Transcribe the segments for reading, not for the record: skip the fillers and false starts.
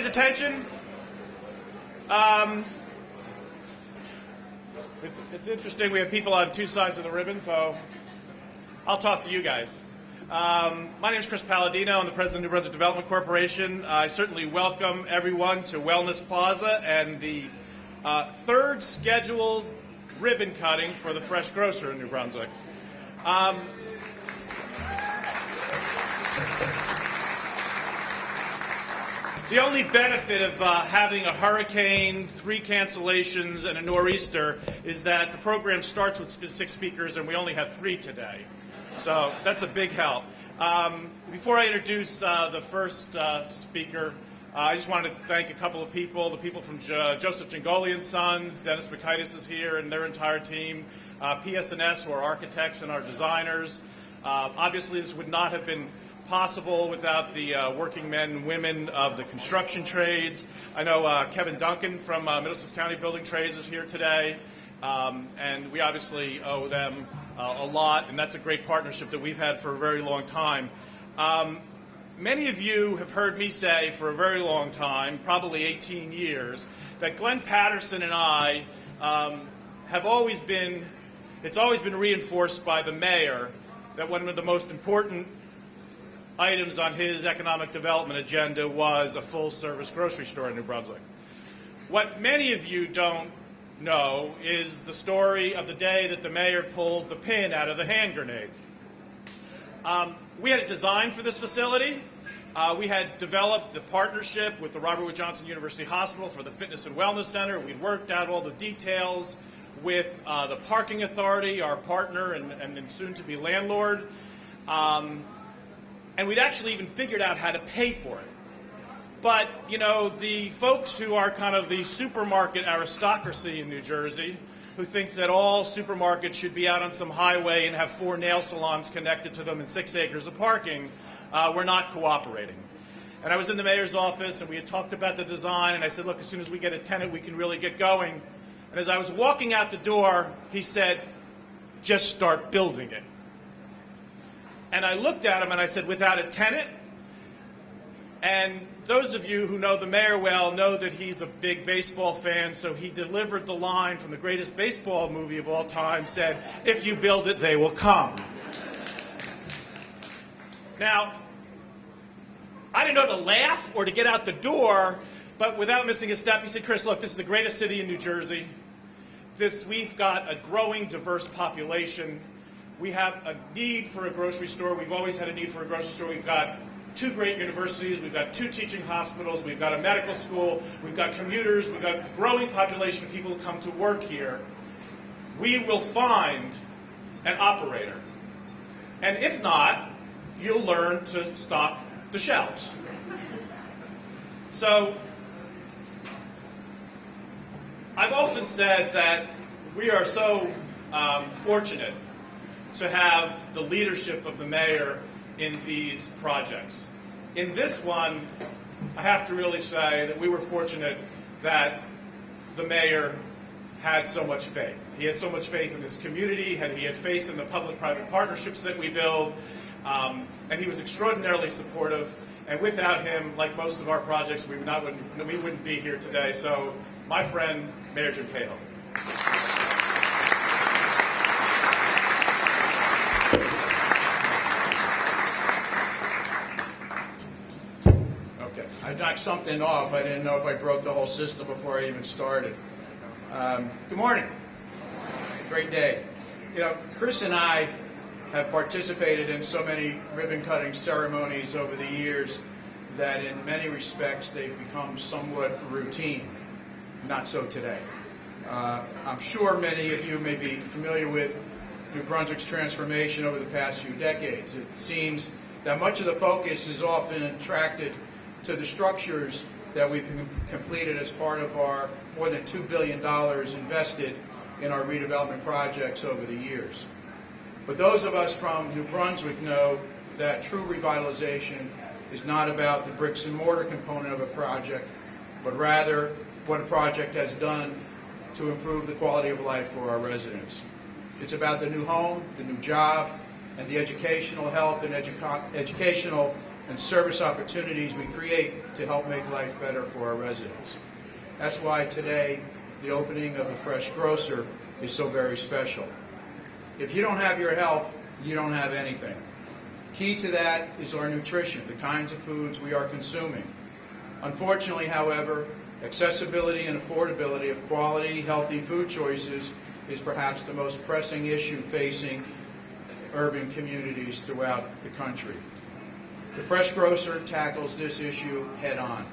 attention. It's interesting. We have people on two sides of the ribbon, so I'll talk to you guys. My name is Chris Palladino. I'm the president of New Brunswick Development Corporation. I certainly welcome everyone to Wellness Plaza and the third scheduled ribbon cutting for the Fresh Grocer in New Brunswick. The only benefit of having a hurricane, 3 cancellations, and a nor'easter is that the program starts with 6 speakers, and we only have 3 today. So that's a big help. Before I introduce the first speaker, I just wanted to thank a couple of people, the people from Joseph Gingoli and Sons. Dennis McKitis is here and their entire team. PS&S, who are architects and our designers. Obviously, this would not have been possible without the working men and women of the construction trades. I know Kevin Duncan from Middlesex County Building Trades is here today, and we obviously owe them a lot, and that's a great partnership that we've had for a very long time. Many of you have heard me say for a very long time, probably 18 years, that Glenn Patterson and I have always been, it's always been reinforced by the mayor that one of the most important items on his economic development agenda was a full-service grocery store in New Brunswick. What many of you don't know is the story of the day that the mayor pulled the pin out of the hand grenade. We had a design for this facility. We had developed the partnership with the Robert Wood Johnson University Hospital for the Fitness and Wellness Center. We'd worked out all the details with the parking authority, our partner and soon-to-be landlord. And we'd actually even figured out how to pay for it. But, you know, the folks who are kind of the supermarket aristocracy in New Jersey, who think that all supermarkets should be out on some highway and have 4 nail salons connected to them and 6 acres of parking, were not cooperating. And I was in the mayor's office, and we had talked about the design, and I said, look, as soon as we get a tenant, we can really get going. And as I was walking out the door, he said, just start building it. And I looked at him and I said, without a tenant? And those of you who know the mayor well know that he's a big baseball fan, so he delivered the line from the greatest baseball movie of all time, said, if you build it, they will come. Now, I didn't know to laugh or to get out the door, but without missing a step, he said, Chris, look, this is the greatest city in New Jersey. We've got a growing, diverse population. We have a need for a grocery store. We've always had a need for a grocery store. We've got 2 great universities. We've got 2 teaching hospitals. We've got a medical school. We've got commuters. We've got a growing population of people who come to work here. We will find an operator. And if not, you'll learn to stock the shelves. So I've often said that we are so fortunate to have the leadership of the mayor in these projects. In this one, I have to really say that we were fortunate that the mayor had so much faith. He had so much faith in this community, and he had faith in the public-private partnerships that we build, and he was extraordinarily supportive. And without him, like most of our projects, we wouldn't be here today. So, my friend, Mayor Jim Cahill. I knocked something off. I didn't know if I broke the whole system before I even started. Good morning. Great day. You know, Chris and I have participated in so many ribbon-cutting ceremonies over the years that in many respects they've become somewhat routine. Not so today. I'm sure many of you may be familiar with New Brunswick's transformation over the past few decades. It seems that much of the focus is often attracted to the structures that we've completed as part of our more than $2 billion invested in our redevelopment projects over the years. But those of us from New Brunswick know that true revitalization is not about the bricks and mortar component of a project, but rather what a project has done to improve the quality of life for our residents. It's about the new home, the new job, and the educational health and educational and service opportunities we create to help make life better for our residents. That's why today the opening of the Fresh Grocer is so very special. If you don't have your health, you don't have anything. Key to that is our nutrition, the kinds of foods we are consuming. Unfortunately, however, accessibility and affordability of quality, healthy food choices is perhaps the most pressing issue facing urban communities throughout the country. The Fresh Grocer tackles this issue head on.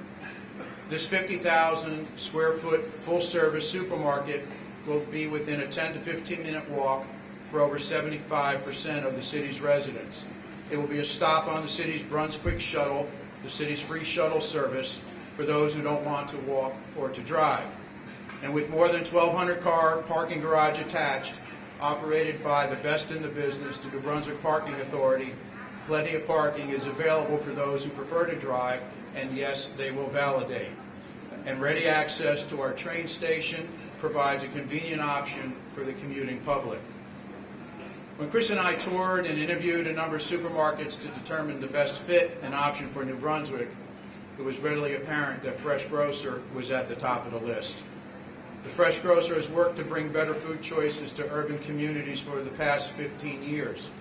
This 50,000 square foot full-service supermarket will be within a 10 to 15-minute walk for over 75% of the city's residents. It will be a stop on the city's Brunswick shuttle, the city's free shuttle service for those who don't want to walk or to drive. And with more than 1,200 car parking garage attached, operated by the best in the business, the New Brunswick Parking Authority, plenty of parking is available for those who prefer to drive, and yes, they will validate. And ready access to our train station provides a convenient option for the commuting public. When Chris and I toured and interviewed a number of supermarkets to determine the best fit and option for New Brunswick, it was readily apparent that Fresh Grocer was at the top of the list. The Fresh Grocer has worked to bring better food choices to urban communities for the past 15 years.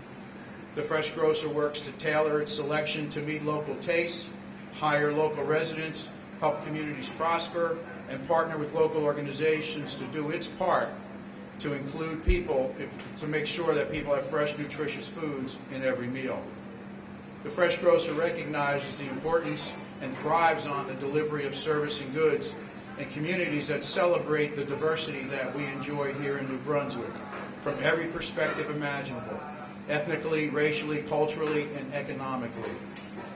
The Fresh Grocer works to tailor its selection to meet local tastes, hire local residents, help communities prosper, and partner with local organizations to do its part to include people, to make sure that people have fresh, nutritious foods in every meal. The Fresh Grocer recognizes the importance and thrives on the delivery of service and goods in communities that celebrate the diversity that we enjoy here in New Brunswick, from every perspective imaginable, ethnically, racially, culturally, and economically.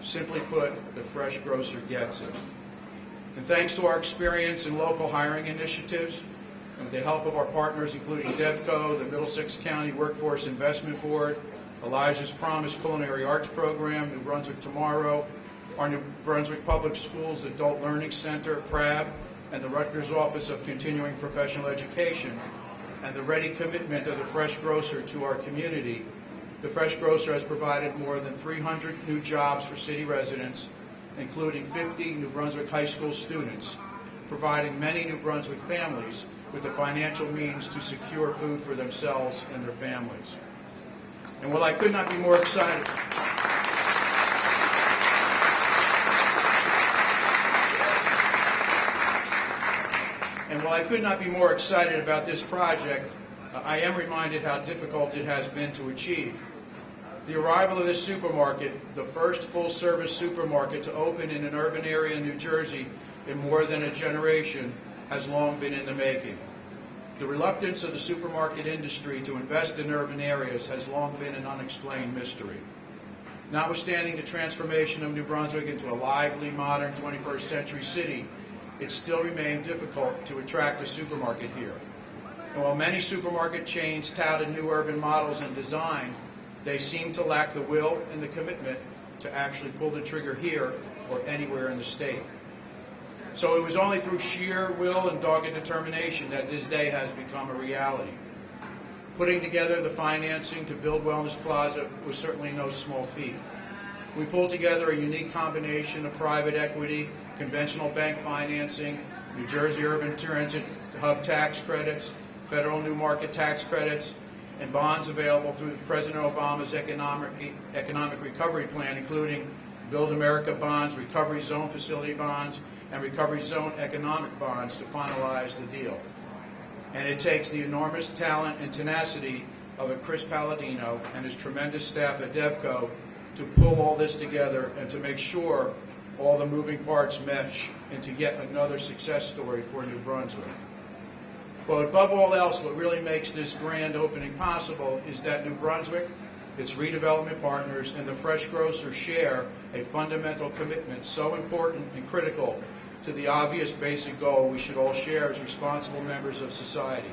Simply put, the Fresh Grocer gets it. And thanks to our experience in local hiring initiatives, and with the help of our partners including DevCo, the Middlesex County Workforce Investment Board, Elijah's Promise Culinary Arts Program, New Brunswick Tomorrow, our New Brunswick Public Schools Adult Learning Center, PRAB, and the Rutgers Office of Continuing Professional Education, and the ready commitment of the Fresh Grocer to our community, the Fresh Grocer has provided more than 300 new jobs for city residents, including 50 New Brunswick high school students, providing many New Brunswick families with the financial means to secure food for themselves and their families. And while I could not be more excited, about this project, I am reminded how difficult it has been to achieve. The arrival of this supermarket, the first full-service supermarket to open in an urban area in New Jersey in more than a generation, has long been in the making. The reluctance of the supermarket industry to invest in urban areas has long been an unexplained mystery. Notwithstanding the transformation of New Brunswick into a lively, modern 21st century city, it still remained difficult to attract a supermarket here. And while many supermarket chains touted new urban models and design, they seem to lack the will and the commitment to actually pull the trigger here or anywhere in the state. So it was only through sheer will and dogged determination that this day has become a reality. Putting together the financing to build Wellness Plaza was certainly no small feat. We pulled together a unique combination of private equity, conventional bank financing, New Jersey Urban Transit Hub tax credits, federal new market tax credits, and bonds available through President Obama's economic recovery plan, including Build America bonds, Recovery Zone facility bonds, and Recovery Zone economic bonds to finalize the deal. And it takes the enormous talent and tenacity of a Chris Palladino and his tremendous staff at DevCo to pull all this together and to make sure all the moving parts mesh into yet another success story for New Brunswick. But above all else, what really makes this grand opening possible is that New Brunswick, its redevelopment partners, and the Fresh Grocer share a fundamental commitment so important and critical to the obvious basic goal we should all share as responsible members of society,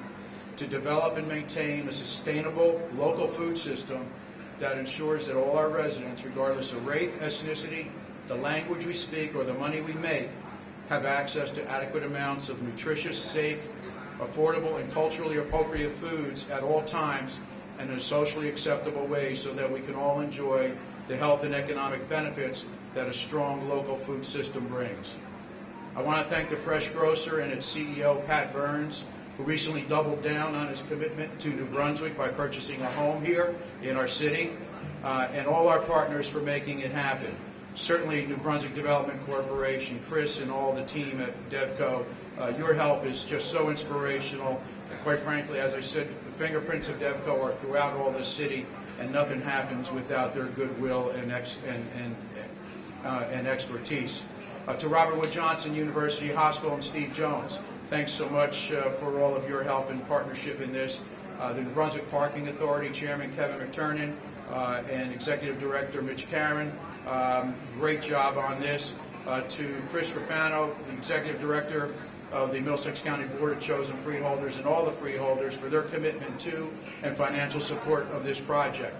to develop and maintain a sustainable local food system that ensures that all our residents, regardless of race, ethnicity, the language we speak, or the money we make, have access to adequate amounts of nutritious, safe, affordable, and culturally appropriate foods at all times and in a socially acceptable way so that we can all enjoy the health and economic benefits that a strong local food system brings. I want to thank the Fresh Grocer and its CEO, Pat Burns, who recently doubled down on his commitment to New Brunswick by purchasing a home here in our city, and all our partners for making it happen. Certainly New Brunswick Development Corporation, Chris and all the team at DevCo, your help is just so inspirational. And quite frankly, as I said, the fingerprints of DevCo are throughout all this city, and nothing happens without their goodwill and expertise. To Robert Wood Johnson University Hospital and Steve Jones, thanks so much for all of your help and partnership in this. The New Brunswick Parking Authority Chairman Kevin McTurnan and Executive Director Mitch Caron, great job on this. To Chris Rafano, the Executive Director of the Middlesex County Board of Chosen Freeholders, and all the freeholders for their commitment to and financial support of this project.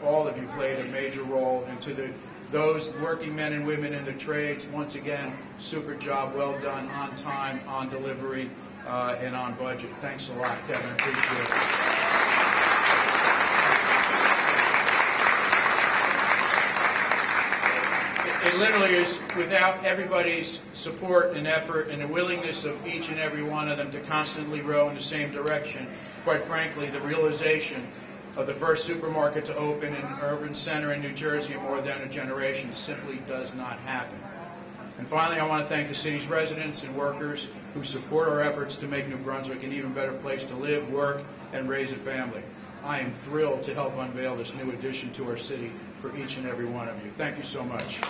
All of you played a major role, and to those working men and women in the trades, once again, super job, well done, on time, on delivery, and on budget. Thanks a lot, Kevin. Appreciate it. It literally is without everybody's support and effort and the willingness of each and every one of them to constantly row in the same direction. Quite frankly, the realization of the first supermarket to open in an urban center in New Jersey in more than a generation simply does not happen. And finally, I want to thank the city's residents and workers who support our efforts to make New Brunswick an even better place to live, work, and raise a family. I am thrilled to help unveil this new addition to our city for each and every one of you. Thank you so much.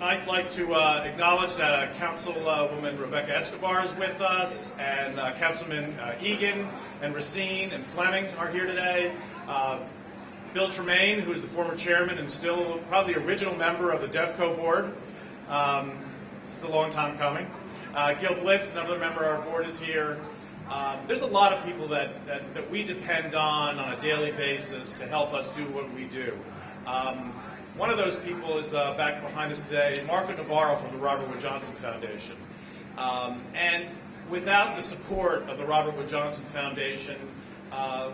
I'd like to acknowledge that Councilwoman Rebecca Escobar is with us, and Councilman Egan and Racine and Fleming are here today. Bill Tremaine, who is the former chairman and still probably the original member of the DevCo board. This is a long time coming. Gil Blitz, another member of our board, is here. There's a lot of people that we depend on a daily basis to help us do what we do. One of those people is back behind us today, Marco Navarro from the Robert Wood Johnson Foundation. And without the support of the Robert Wood Johnson Foundation,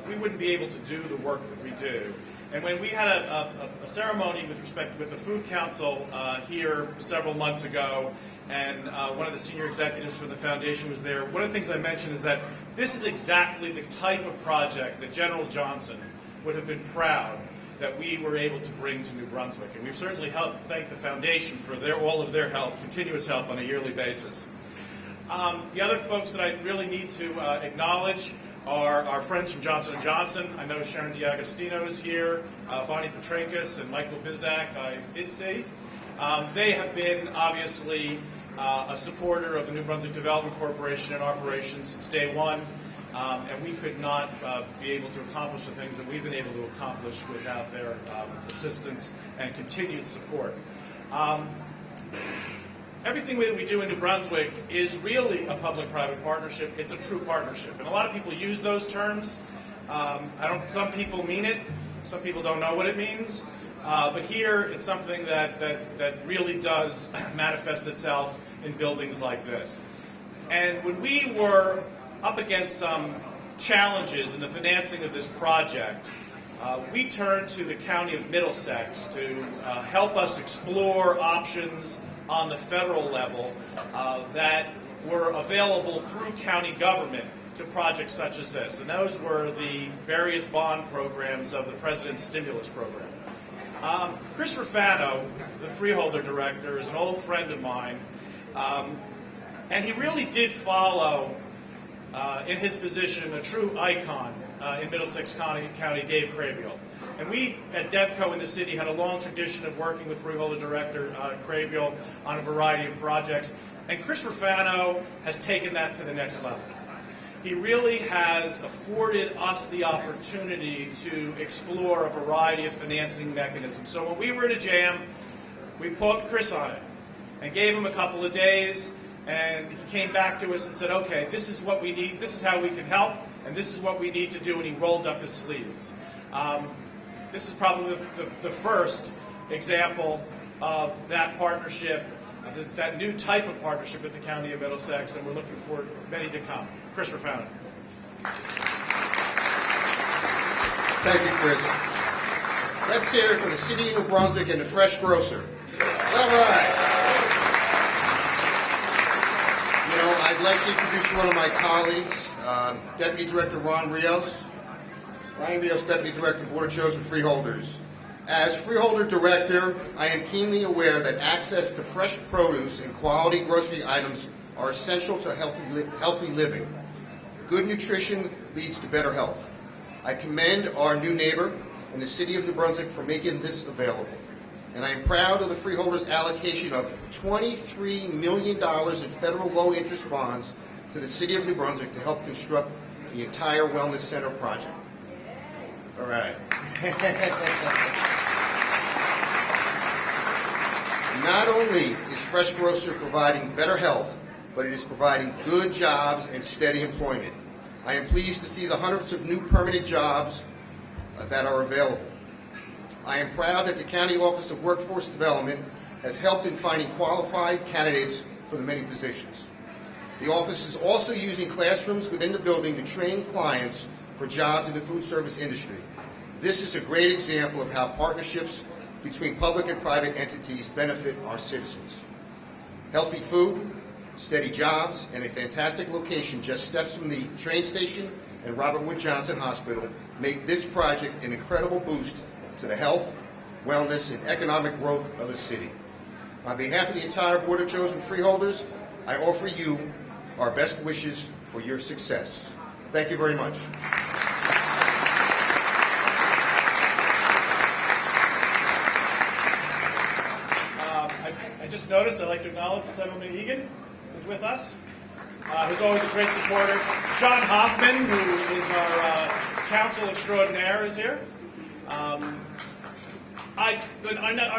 we wouldn't be able to do the work that we do. And when we had a ceremony with the Food Council here several months ago, and one of the senior executives from the foundation was there, one of the things I mentioned is that this is exactly the type of project that General Johnson would have been proud that we were able to bring to New Brunswick. And we've certainly helped thank the foundation for all of their help, continuous help on a yearly basis. The other folks that I really need to acknowledge are our friends from Johnson & Johnson. I know Sharon DiAgostino is here, Bonnie Petrakis and Michael Bizdak I did see. They have been obviously a supporter of the New Brunswick Development Corporation and operations since day one. And we could not be able to accomplish the things that we've been able to accomplish without their assistance and continued support. Everything that we do in New Brunswick is really a public-private partnership. It's a true partnership. And a lot of people use those terms. Some people mean it. Some people don't know what it means. But here, it's something that really does manifest itself in buildings like this. And when we were up against some challenges in the financing of this project, we turned to the County of Middlesex to help us explore options on the federal level that were available through county government to projects such as this. And those were the various bond programs of the President's stimulus program. Chris Rafano, the freeholder director, is an old friend of mine, and he really did follow in his position, a true icon in Middlesex County, Dave Crabiel. And we at DevCo in the city had a long tradition of working with Freeholder Director Crabiel on a variety of projects. And Chris Rafano has taken that to the next level. He really has afforded us the opportunity to explore a variety of financing mechanisms. So when we were in a jam, we put Chris on it and gave him a couple of days. And he came back to us and said, okay, this is what we need, this is how we can help, and this is what we need to do, and he rolled up his sleeves. This is probably the first example of that partnership that new type of partnership with the County of Middlesex, and we're looking forward to many to come. Chris Rafano. Thank you, Chris. Let's hear it for the City of New Brunswick and the Fresh Grocer. All right. You know, I'd like to introduce one of my colleagues, Deputy Director Ron Rios. Ryan Rios, Deputy Director, Board of Chosen Freeholders. As Freeholder Director, I am keenly aware that access to fresh produce and quality grocery items are essential to healthy living. Good nutrition leads to better health. I commend our new neighbor in the City of New Brunswick for making this available. And I am proud of the Freeholders' allocation of $23 million in federal low-interest bonds to the City of New Brunswick to help construct the entire Wellness Center project. All right. Not only is Fresh Grocer providing better health, but it is providing good jobs and steady employment. I am pleased to see the hundreds of new permanent jobs that are available. I am proud that the County Office of Workforce Development has helped in finding qualified candidates for the many positions. The office is also using classrooms within the building to train clients for jobs in the food service industry. This is a great example of how partnerships between public and private entities benefit our citizens. Healthy food, steady jobs, and a fantastic location just steps from the train station and Robert Wood Johnson Hospital make this project an incredible boost to the health, wellness, and economic growth of the city. On behalf of the entire Board of Chosen Freeholders, I offer you our best wishes for your success. Thank you very much. I just noticed I'd like to acknowledge Assemblyman Egan is with us, who's always a great supporter. John Hoffman, who is our counsel extraordinaire, is here. Our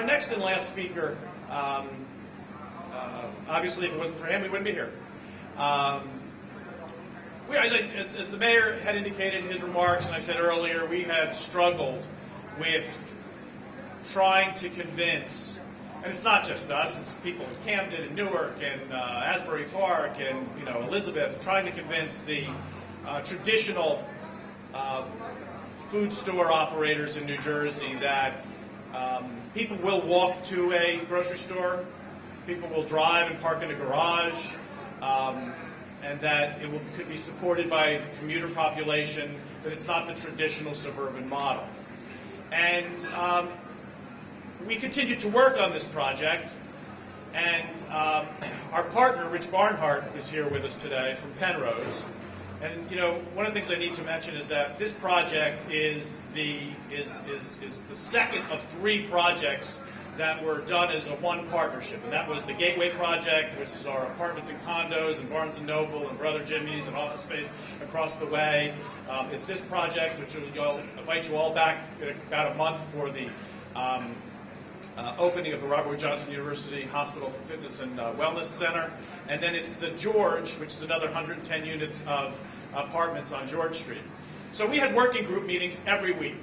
next and last speaker, obviously if it wasn't for him, we wouldn't be here. As the mayor had indicated in his remarks, and I said earlier, we had struggled with trying to convince, and it's not just us, it's people in Camden and Newark and Asbury Park and Elizabeth, trying to convince the traditional food store operators in New Jersey that people will walk to a grocery store, people will drive and park in a garage, and that it could be supported by the commuter population, that it's not the traditional suburban model. And we continued to work on this project, and our partner, Rich Barnhart, is here with us today from Penrose. And one of the things I need to mention is that this project is the second of 3 projects that were done as a one partnership, and that was the Gateway Project, which is our apartments and condos and Barnes & Noble and Brother Jimmy's and office space across the way. It's this project, which will invite you all back in about a month for the opening of the Robert Wood Johnson University Hospital Fitness and Wellness Center. And then it's the George, which is another 110 units of apartments on George Street. So we had working group meetings every week.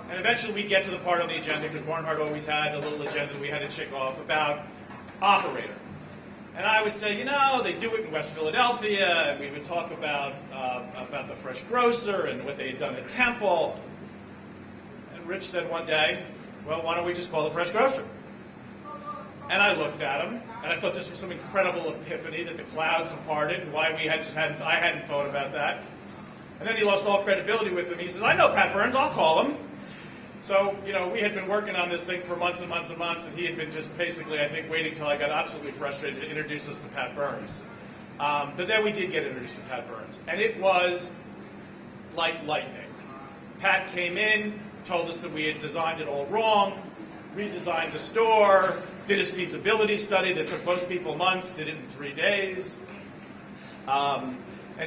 And eventually we get to the part on the agenda, because Barnhart always had a little agenda that we had to check off about operator. And I would say, they do it in West Philadelphia, and we would talk about the Fresh Grocer and what they had done at Temple. And Rich said one day, well, why don't we just call the Fresh Grocer? And I looked at him, and I thought this was some incredible epiphany that the clouds had parted, and why I hadn't thought about that. And then he lost all credibility with him. He says, I know Pat Burns, I'll call him. So, we had been working on this thing for months and months and months, and he had been just basically, I think, waiting until I got absolutely frustrated to introduce us to Pat Burns. But then we did get introduced to Pat Burns, and it was like lightning. Pat came in, told us that we had designed it all wrong, redesigned the store, did his feasibility study that took most people months, did it in 3 days, and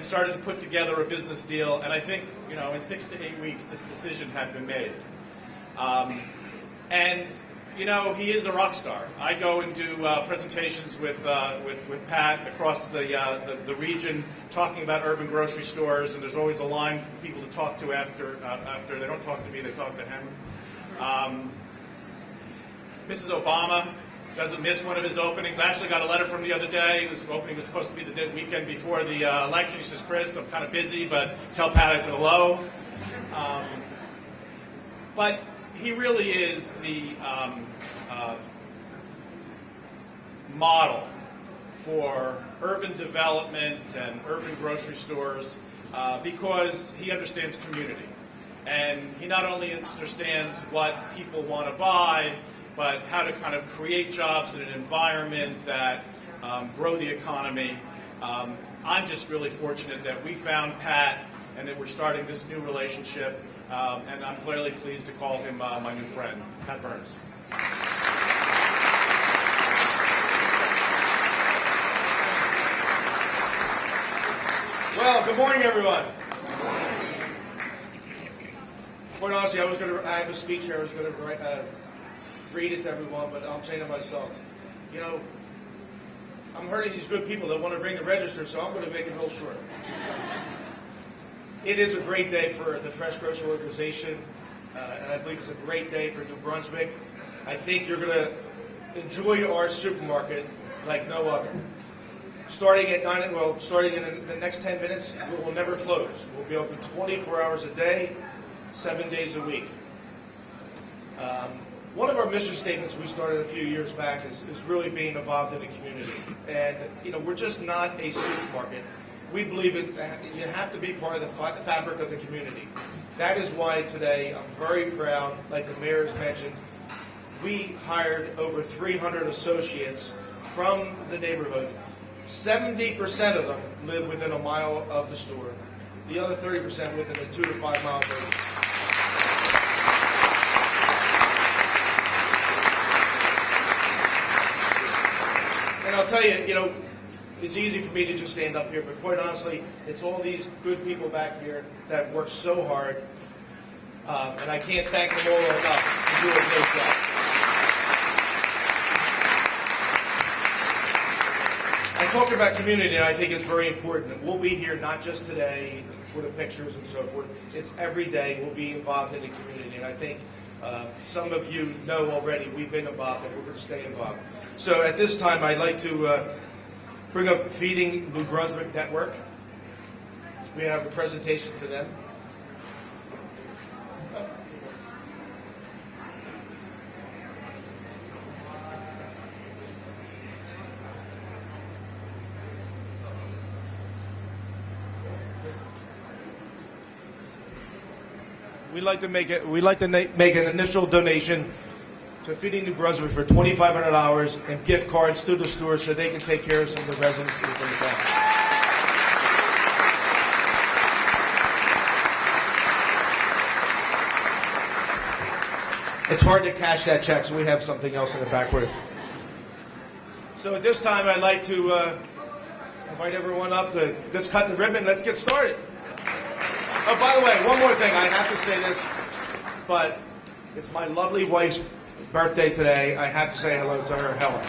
started to put together a business deal. And I think, in 6 to 8 weeks, this decision had been made. And he is a rock star. I go and do presentations with Pat across the region, talking about urban grocery stores, and there's always a line for people to talk to after they don't talk to me, they talk to him. Mrs. Obama doesn't miss one of his openings. I actually got a letter from the other day. His opening was supposed to be the weekend before the election. He says, Chris, I'm kind of busy, but tell Pat I said hello. But he really is the model for urban development and urban grocery stores because he understands community. And he not only understands what people want to buy, but how to kind of create jobs in an environment that grow the economy. I'm just really fortunate that we found Pat and that we're starting this new relationship, and I'm clearly pleased to call him my new friend, Pat Burns. Well, good morning, everyone. Quite honestly, I have a speech here. I was going to read it to everyone, but I'm saying to myself, you know, I'm hurting these good people that want to bring the register, so I'm going to make it real short. It is a great day for the Fresh Grocer organization, and I believe it's a great day for New Brunswick. I think you're going to enjoy our supermarket like no other. Starting in the next 10 minutes, we will never close. We'll be open 24 hours a day, 7 days a week. One of our mission statements we started a few years back is really being involved in the community. And, you know, we're just not a supermarket. We believe you have to be part of the fabric of the community. That is why today I'm very proud, like the mayor has mentioned, we hired over 300 associates from the neighborhood. 70% of them live within a mile of the store. The other 30% within a 2 to 5 mile radius. And I'll tell you, you know, it's easy for me to just stand up here, but quite honestly, it's all these good people back here that work so hard, and I can't thank them all enough to do a great job. And talking about community, I think it's very important. We'll be here not just today for the pictures and so forth. It's every day we'll be involved in the community, and I think some of you know already we've been involved and we're going to stay involved. So at this time, I'd like to bring up Feeding New Brunswick Network. We have a presentation to them. We'd like to make an initial donation to Feeding New Brunswick for $2,500 and gift cards to the store so they can take care of some of the residents within the town. It's hard to cash that check, so we have something else in the back for you. So at this time, I'd like to invite everyone up to just cut the ribbon. Let's get started. Oh, by the way, one more thing. I have to say this, but it's my lovely wife's birthday today. I have to say hello to her, Helen.